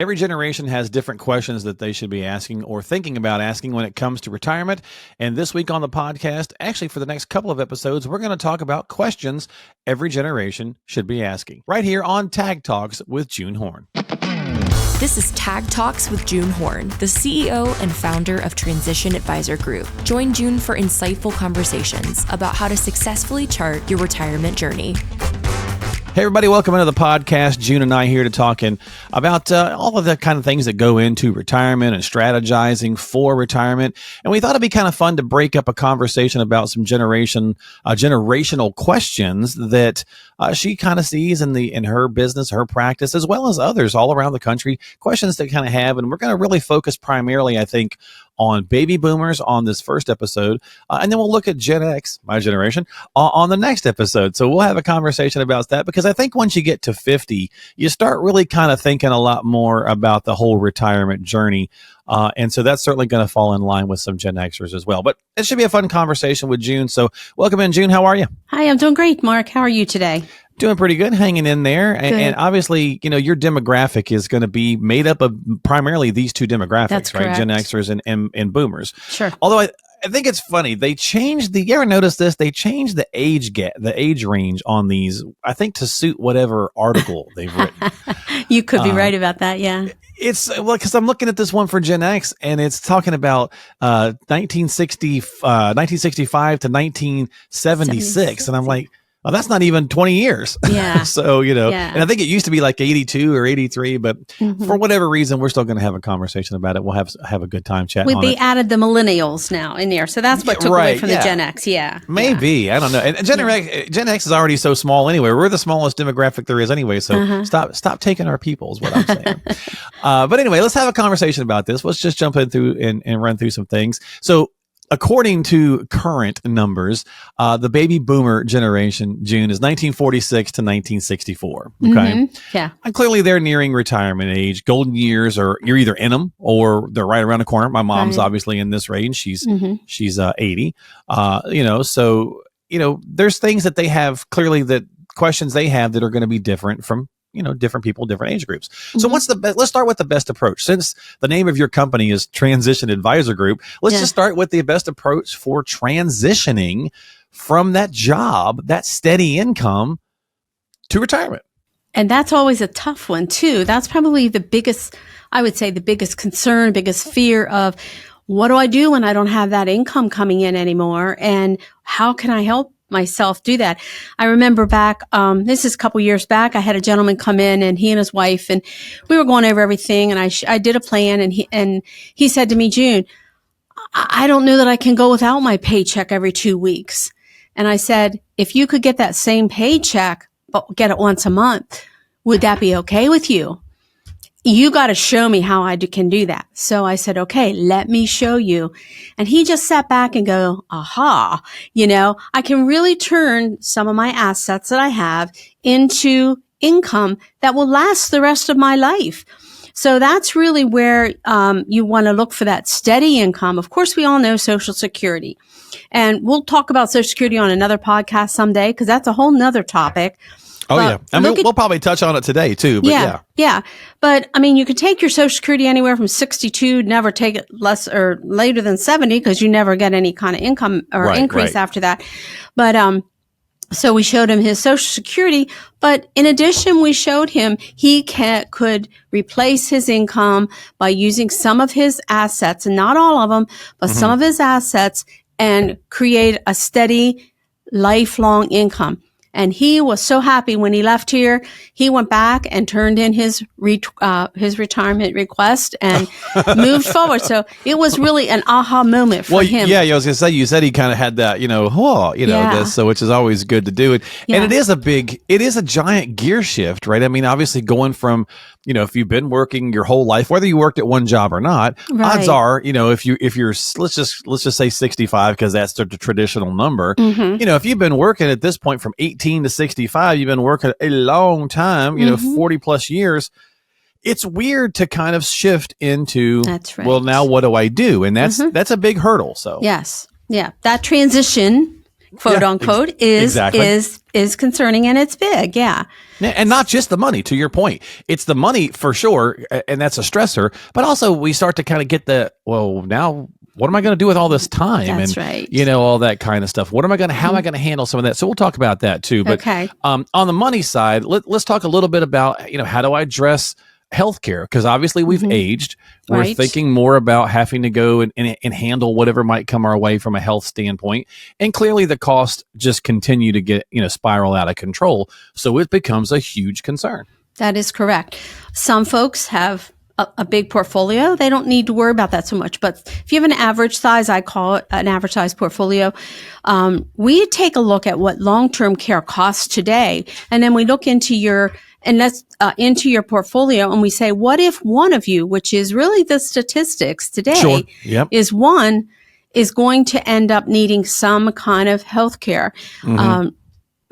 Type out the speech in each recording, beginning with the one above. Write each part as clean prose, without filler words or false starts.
Every generation has different questions that they should be asking or thinking about asking when it comes to retirement. And this week on the podcast, actually for the next couple of episodes, we're going to talk about questions every generation should be asking right here on Tag Talks with June Horn. This is Tag Talks with June Horn, the CEO and founder of Transition Advisor Group. Join June for insightful conversations about how to successfully chart your retirement journey. Hey, everybody, welcome into the podcast. June and I here to talking about all of the kind of things that go into retirement and strategizing for retirement. And we thought it'd be kind of fun to break up a conversation about some generational questions that she kind of sees in her business, her practice, as well as others all around the country, questions that kind of have. And we're going to really focus primarily, I think, on baby boomers on this first episode. And then we'll look at Gen X, my generation, on the next episode. So we'll have a conversation about that because I think once you get to 50, you start really kind of thinking a lot more about the whole retirement journey. And so that's certainly going to fall in line with some Gen Xers as well. But it should be a fun conversation with June. So welcome in, June. How are you? Hi, I'm doing great, Mark. How are you today? Doing pretty good, hanging in there. And obviously, you know, your demographic is going to be made up of primarily these two demographics, That's right? correct. Gen Xers and boomers. Sure. Although I think it's funny. They changed you ever notice this? They changed the age range on these, I think, to suit whatever article they've written. You could be right about that. Yeah. It's because I'm looking at this one for Gen X and it's talking about 1965 to 1976. And I'm like, well, that's not even 20 years. Yeah. So, you know, and I think it used to be like 82 or 83, but for whatever reason, we're still going to have a conversation about it. We'll have a good time chatting on They it. added the millennials now in there. So that's what took away from the Gen X. Yeah. Maybe. I don't know. And Gen X is already so small anyway. We're the smallest demographic there is anyway. So stop taking our people is what I'm saying. But anyway, let's have a conversation about this. Let's just jump in through and run through some things. So, according to current numbers, the baby boomer generation, June, is 1946 to 1964. Okay. Yeah. And clearly they're nearing retirement age. Golden years you're either in them or they're right around the corner. My mom's obviously in this range. She's 80. So, there's things that they have clearly that questions they have that are going to be different from different people, different age groups. So let's start with the best approach. Since the name of your company is Transition Advisor Group, let's just start with the best approach for transitioning from that job, that steady income to retirement. And that's always a tough one too. That's probably the biggest concern, biggest fear of what do I do when I don't have that income coming in anymore? And how can I help myself do that? I remember back, this is a couple years back, I had a gentleman come in and he and his wife, and we were going over everything, and I did a plan, and he said to me, June, I don't know that I can go without my paycheck every 2 weeks. And I said, if you could get that same paycheck, but get it once a month, would that be okay with you? You got to show me how I can do that. So I said, okay, let me show you. And he just sat back and go, aha, I can really turn some of my assets that I have into income that will last the rest of my life. So that's really where you want to look for that steady income. Of course, we all know Social Security. And we'll talk about Social Security on another podcast someday because that's a whole nother topic. Oh, yeah. I mean, we'll probably touch on it today, too. But yeah. But, I mean, you could take your Social Security anywhere from 62, never take it less or later than 70 because you never get any kind of income or increase after that. But so we showed him his Social Security. But in addition, we showed him he could replace his income by using some of his assets, and not all of them, but some of his assets, and create a steady, lifelong income. And he was so happy when he left here. He went back and turned in his retirement request and moved forward. So it was really an aha moment for him. Yeah, I was going to say, you said he kind of had that, this, so which is always good to do. And it is a giant gear shift, right? I mean, obviously going from, if you've been working your whole life, whether you worked at one job or not, odds are, if you're, let's just say 65, because that's the traditional number. If you've been working at this point from 18 to 65, you've been working a long time, 40 plus years. It's weird to kind of shift into, well, now what do I do? And that's a big hurdle. So yes. Yeah. That transition, quote unquote, is concerning, and it's big. Yeah. Yeah, and not just the money, to your point. It's the money for sure, and that's a stressor. But also we start to kind of get now what am I going to do with all this time? That's and, right. all that kind of stuff. How am I going to handle some of that? So we'll talk about that too. But on the money side, let's talk a little bit about, how do I address healthcare? Because obviously we've aged. We're thinking more about having to go and handle whatever might come our way from a health standpoint. And clearly the costs just continue to get, spiral out of control. So it becomes a huge concern. That is correct. Some folks have a big portfolio. They don't need to worry about that so much. But if you have an average size, I call it an average size portfolio, we take a look at what long-term care costs today. And then we look into your portfolio and we say, what if one of you, which is really the statistics today, is going to end up needing some kind of health care.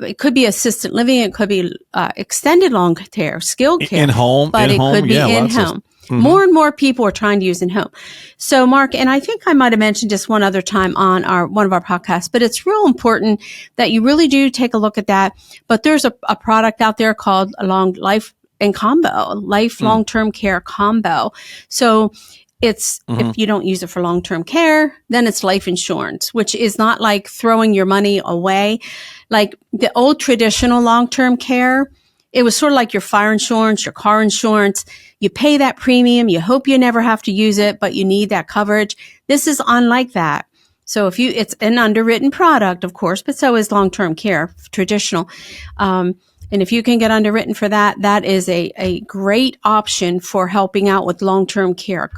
It could be assisted living. It could be extended long care, skilled care. In-home. But it could be in-home. More and more people are trying to use in-home. So, Mark, and I think I might have mentioned this one other time on one of our podcasts, but it's real important that you really do take a look at that. But there's a product out there called Life Long-Term Care Combo. So it's, if you don't use it for long-term care, then it's life insurance, which is not like throwing your money away. Like the old traditional long-term care, it was sort of like your fire insurance, your car insurance. You pay that premium. You hope you never have to use it, but you need that coverage. This is unlike that. So it's an underwritten product, of course, but so is long-term care, traditional. And if you can get underwritten for that, that is a great option for helping out with long-term care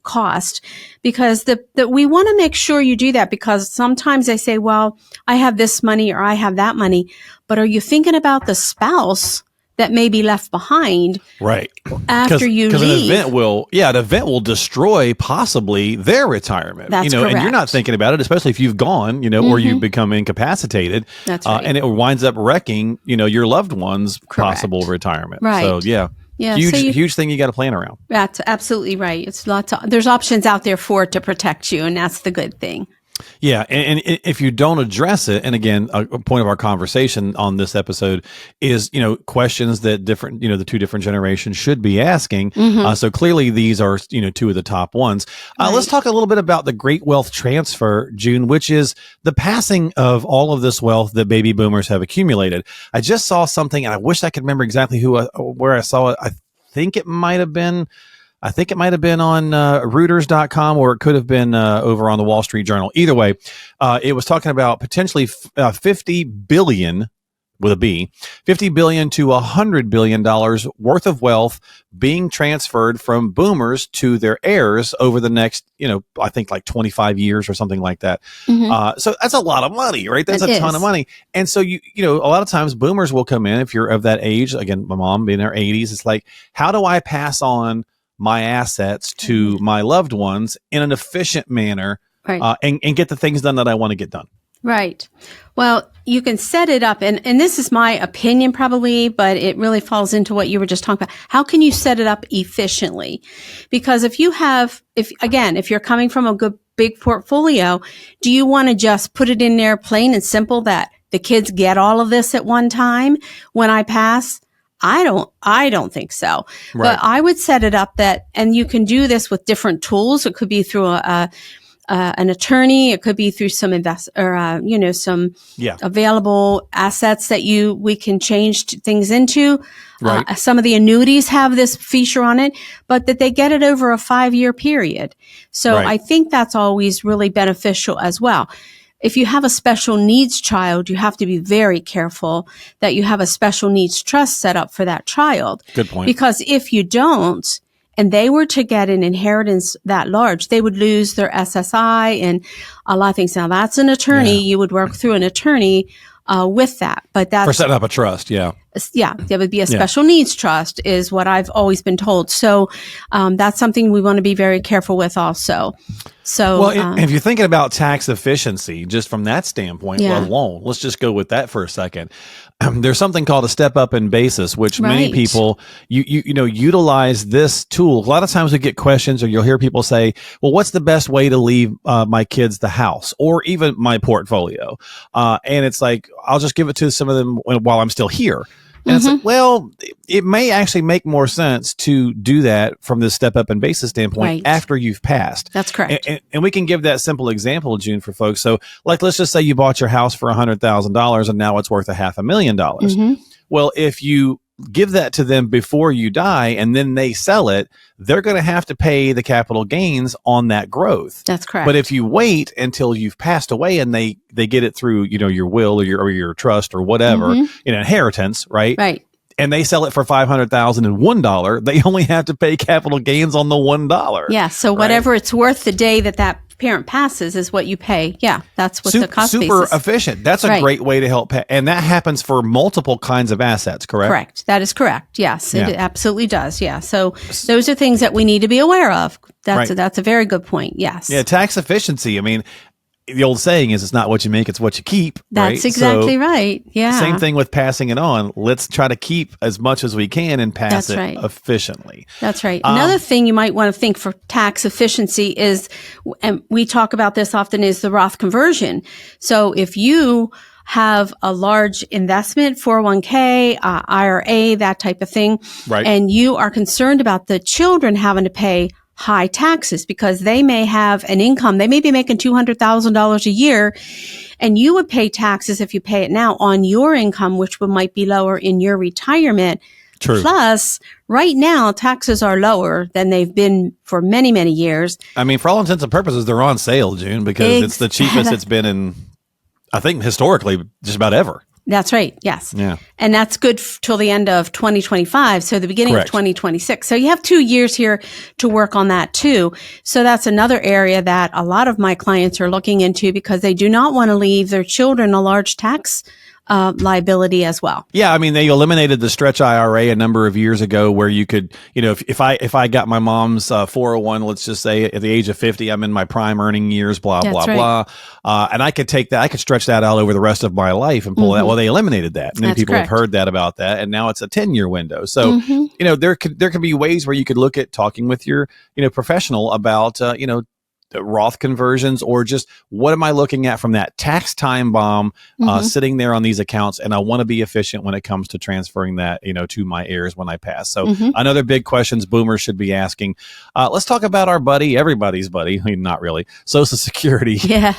cost, because we want to make sure you do that, because sometimes they say, well, I have this money or I have that money, but are you thinking about the spouse that may be left behind after you leave? Because an event will destroy possibly their retirement. That's correct. And you're not thinking about it, especially if you've gone, or you become incapacitated. That's right. And it winds up wrecking, your loved one's possible retirement. Right. So huge thing you got to plan around. That's absolutely right. It's there's options out there for it to protect you, and that's the good thing. Yeah. And if you don't address it, and again, a point of our conversation on this episode is, questions that the two different generations should be asking. So clearly these are, two of the top ones. Let's talk a little bit about the great wealth transfer, June, which is the passing of all of this wealth that baby boomers have accumulated. I just saw something, and I wish I could remember exactly where I saw it. I think it might have been on Reuters.com, or it could have been over on the Wall Street Journal. Either way, it was talking about potentially $50 billion with a B, $50 billion to $100 billion worth of wealth being transferred from boomers to their heirs over the next, I think like 25 years or something like that. So that's a lot of money, right? That's a ton of money. And so, a lot of times boomers will come in, if you're of that age, again, my mom being in her 80s, it's like, how do I pass on my assets to my loved ones in an efficient manner, and get the things done that I want to get done? Right. Well, you can set it up, and this is my opinion probably, but it really falls into what you were just talking about. How can you set it up efficiently? Because if you're coming from a good big portfolio, do you want to just put it in there plain and simple that the kids get all of this at one time when I pass? I don't think so. Right. But I would set it up and you can do this with different tools. It could be through an attorney. It could be through some some available assets that we can change things into. Right. Some of the annuities have this feature on it, but that they get it over a 5-year period. So I think that's always really beneficial as well. If you have a special needs child, you have to be very careful that you have a special needs trust set up for that child. Good point. Because if you don't, and they were to get an inheritance that large, they would lose their SSI and a lot of things. Now, that's an attorney. You would work through an attorney with that. But that's for setting up a trust. Yeah, there would be a special needs trust is what I've always been told. So that's something we want to be very careful with also. So, well, if you're thinking about tax efficiency, just from that standpoint alone, let's just go with that for a second. There's something called a step up in basis, which many people, utilize this tool. A lot of times we get questions, or you'll hear people say, well, what's the best way to leave my kids the house or even my portfolio? And it's like, I'll just give it to some of them while I'm still here. And it's like, well, it may actually make more sense to do that from this step up in basis standpoint Right. after you've passed. That's correct. And we can give that simple example, June, for folks. So like, let's just say you bought your house for $100,000 and now it's worth $500,000. Well, if you give that to them before you die and then they sell it, they're going to have to pay the capital gains on that growth. That's correct. But if you wait until you've passed away and they get it through, your will or your trust or whatever, inheritance, right? Right. And they sell it for $500,001, they only have to pay capital gains on the $1. Yeah. So whatever it's worth the day that parent passes is what you pay. Yeah. That's what the cost super basis. efficient. That's a great way to help pay. And that happens for multiple kinds of assets, correct? Correct. That is correct. Yes, it absolutely does. Yeah. So those are things that we need to be aware of. That's a very good point. Yes. Yeah. Tax efficiency. I mean, the old saying is it's not what you make, it's what you keep. That's right? exactly right. Yeah. Same thing with passing it on. Let's try to keep as much as we can and pass it efficiently. That's right. Another thing you might want to think for tax efficiency is, and we talk about this often, is the Roth conversion. So if you have a large investment, 401k, IRA, that type of thing, and you are concerned about the children having to pay high taxes because they may have an income, they may be making $200,000 a year, and you would pay taxes if you pay it now on your income, which might be lower in your retirement. True. Plus, right now, taxes are lower than they've been for many, many years. I mean, for all intents and purposes, they're on sale, June, because it's the cheapest it's been in, I think, historically, just about ever. That's right. Yes. Yeah. And that's good till the end of 2025. So the beginning of 2026. So you have 2 years here to work on that too. So that's another area that a lot of my clients are looking into because they do not want to leave their children a large tax liability as well. Yeah, I mean, they eliminated the stretch IRA a number of years ago where you could, if I got my mom's 401, let's just say at the age of 50, I'm in my prime earning years, blah, blah, blah. And I could take that, I could stretch that out over the rest of my life and pull that. Well, they eliminated that. Many people have heard that about that. And now it's a 10-year window. So, there could be ways where you could look at talking with your, professional about, Roth conversions, or just what am I looking at from that tax time bomb sitting there on these accounts, and I want to be efficient when it comes to transferring that to my heirs when I pass. So another big questions boomers should be asking. Let's talk about our buddy, everybody's buddy, I mean, not really, Social Security. Yeah.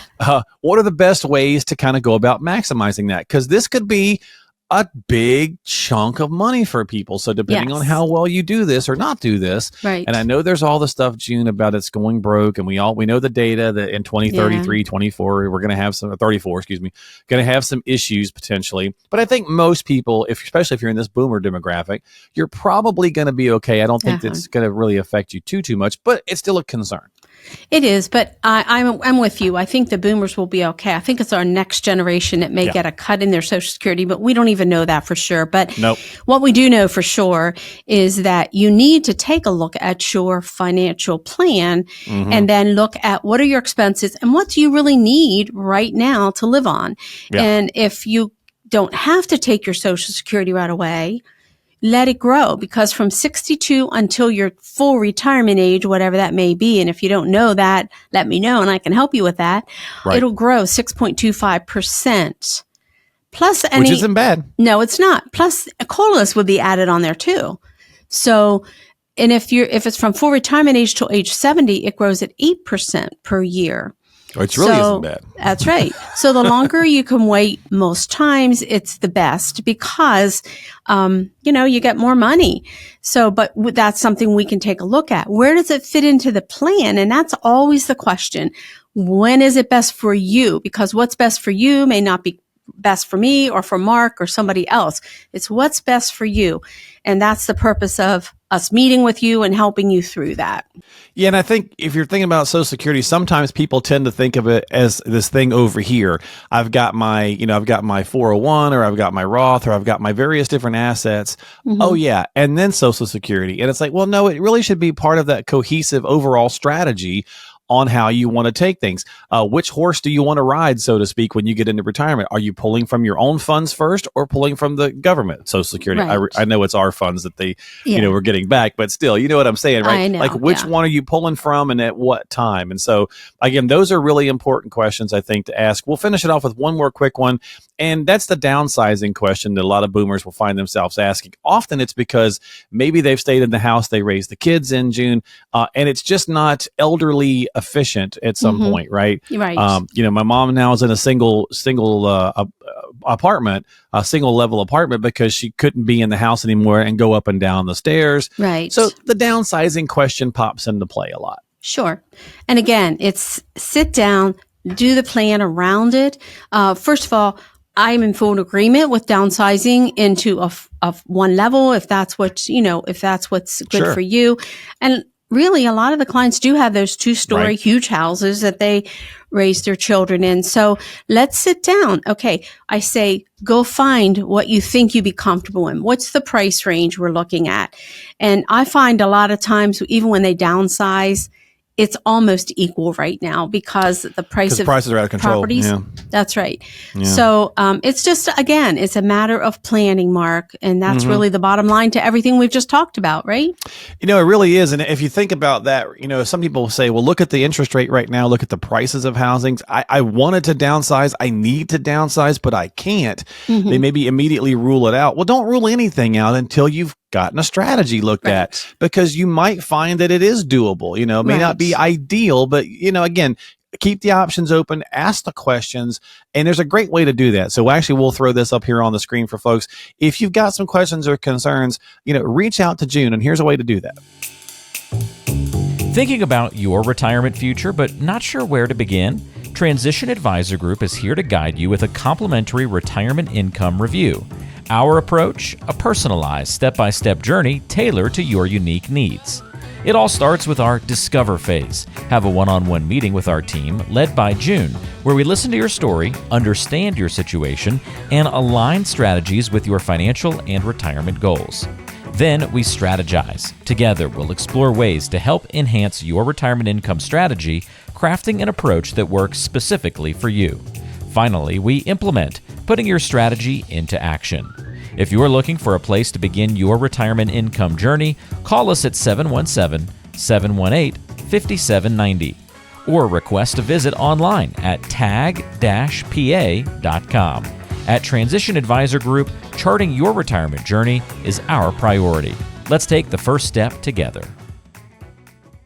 What are the best ways to kind of go about maximizing that? Because this could be a big chunk of money for people. So depending on how well you do this or not do this. Right. And I know there's all the stuff, June, about it's going broke. And we know the data that in 2033, 24, we're going to have some, 34, going to have some issues potentially. But I think most people, especially if you're in this boomer demographic, you're probably going to be okay. I don't think that's going to really affect you too much, but it's still a concern. It is, but I'm with you. I think the boomers will be okay. I think it's our next generation that may get a cut in their Social Security, but we don't even know that for sure. But what we do know for sure is that you need to take a look at your financial plan and then look at what are your expenses and what do you really need right now to live on. Yeah. And if you don't have to take your Social Security right away, let it grow, because from 62 until your full retirement age, whatever that may be, and if you don't know that, let me know and I can help you with that. It'll grow 6.25%. Plus any, which isn't bad. No, it's not. Plus COLAs would be added on there too. So, and if it's from full retirement age till age 70, it grows at 8% per year. Which really isn't bad. That's right. So the longer you can wait, most times it's the best because, you get more money. So, but that's something we can take a look at. Where does it fit into the plan? And that's always the question. When is it best for you? Because what's best for you may not be best for me or for Mark or somebody else. It's what's best for you. And that's the purpose of us meeting with you and helping you through that. Yeah. And I think if you're thinking about Social Security, sometimes people tend to think of it as this thing over here. I've got my 401, or I've got my Roth, or I've got my various different assets. Oh yeah. And then Social Security. And it's like, well, no, it really should be part of that cohesive overall strategy on how you want to take things. Which horse do you want to ride, so to speak, when you get into retirement? Are you pulling from your own funds first or pulling from the government, Social Security? Right. I know it's our funds that they, we're getting back, but still, you know what I'm saying, right? I know, like which one are you pulling from and at what time? And so again, those are really important questions, I think, to ask. We'll finish it off with one more quick one. And that's the downsizing question that a lot of boomers will find themselves asking. Often it's because maybe they've stayed in the house they raised the kids in, June, and it's just not elderly efficient at some point, right? Right. My mom now is in a single apartment, a single level apartment, because she couldn't be in the house anymore and go up and down the stairs. Right. So the downsizing question pops into play a lot. Sure. And again, it's sit down, do the plan around it. First of all, I'm in full agreement with downsizing into a one level if that's what's good Sure. for you. And really, a lot of the clients do have those 2-story Right. huge houses that they raise their children in. So let's sit down. Okay. I say, go find what you think you'd be comfortable in. What's the price range we're looking at? And I find a lot of times, even when they downsize, it's almost equal right now because the price of prices are out of control. properties. Yeah. That's right. Yeah. So it's just, again, it's a matter of planning, Mark. And that's really the bottom line to everything we've just talked about, right? It really is. And if you think about that, some people say, well, look at the interest rate right now. Look at the prices of housing. I wanted to downsize. I need to downsize, but I can't. They maybe immediately rule it out. Well, don't rule anything out until you've gotten a strategy looked at, because you might find that it is doable. It may not be ideal, but again, keep the options open, ask the questions, and there's a great way to do that. So actually, we'll throw this up here on the screen for folks. If you've got some questions or concerns, reach out to June, and here's a way to do that. Thinking about your retirement future, but not sure where to begin? Transition Advisor Group is here to guide you with a complimentary retirement income review. Our approach, a personalized step-by-step journey tailored to your unique needs. It all starts with our Discover phase. Have a one-on-one meeting with our team, led by June, where we listen to your story, understand your situation, and align strategies with your financial and retirement goals. Then we strategize. Together, we'll explore ways to help enhance your retirement income strategy, crafting an approach that works specifically for you. Finally, we implement, putting your strategy into action. If you're looking for a place to begin your retirement income journey, call us at 717-718-5790 or request a visit online at tag-pa.com. At Transition Advisor Group, charting your retirement journey is our priority. Let's take the first step together.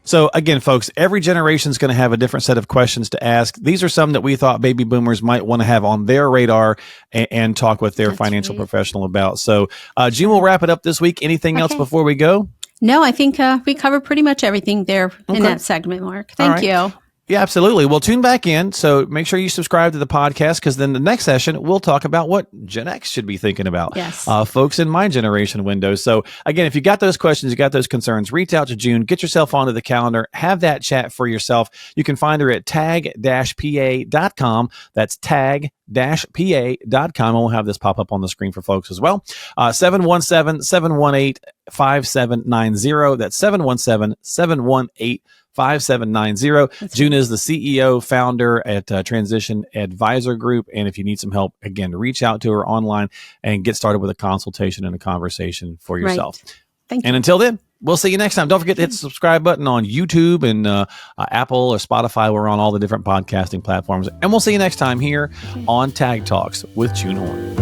So again, folks, every generation is going to have a different set of questions to ask. These are some that we thought baby boomers might want to have on their radar and talk with their financial professional about. So June will wrap it up this week. Anything else before we go? No, I think we covered pretty much everything there in that segment, Mark. Thank you. Yeah, absolutely. Well, tune back in. So make sure you subscribe to the podcast, because then the next session, we'll talk about what Gen X should be thinking about. Yes. Folks in my generation window. So again, if you got those questions, you got those concerns, reach out to June, get yourself onto the calendar, have that chat for yourself. You can find her at tag-pa.com. That's tag-pa.com. And we'll have this pop up on the screen for folks as well. 717-718-5790. That's 717-718-5790. June is the CEO, founder at Transition Advisor Group. And if you need some help, again, reach out to her online and get started with a consultation and a conversation for yourself. Right. Thank you. And until then, we'll see you next time. Don't forget to hit the subscribe button on YouTube and Apple or Spotify. We're on all the different podcasting platforms. And we'll see you next time here on Tag Talks with June Horn.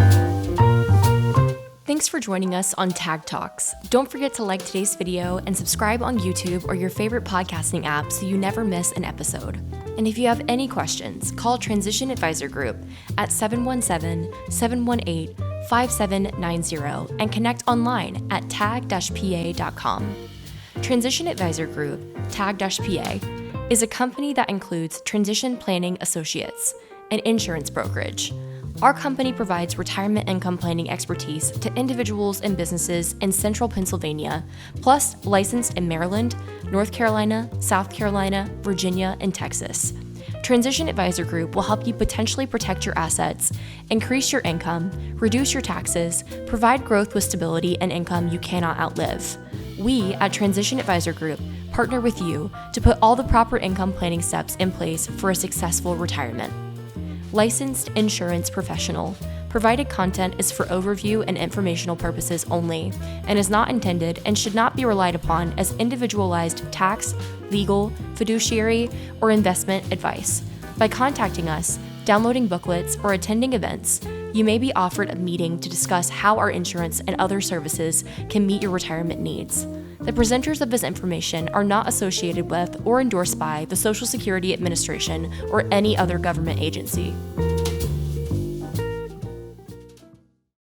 Thanks for joining us on Tag Talks. Don't forget to like today's video and subscribe on YouTube or your favorite podcasting app so you never miss an episode. And if you have any questions, call Transition Advisor Group at 717-718-5790 and connect online at tag-pa.com. Transition Advisor Group, tag-pa, is a company that includes Transition Planning Associates, an insurance brokerage. Our company provides retirement income planning expertise to individuals and businesses in central Pennsylvania, plus licensed in Maryland, North Carolina, South Carolina, Virginia, and Texas. Transition Advisor Group will help you potentially protect your assets, increase your income, reduce your taxes, provide growth with stability and income you cannot outlive. We at Transition Advisor Group partner with you to put all the proper income planning steps in place for a successful retirement. Licensed insurance professional. Provided content is for overview and informational purposes only and is not intended and should not be relied upon as individualized tax, legal, fiduciary, or investment advice. By contacting us, downloading booklets, or attending events, you may be offered a meeting to discuss how our insurance and other services can meet your retirement needs. The presenters of this information are not associated with or endorsed by the Social Security Administration or any other government agency.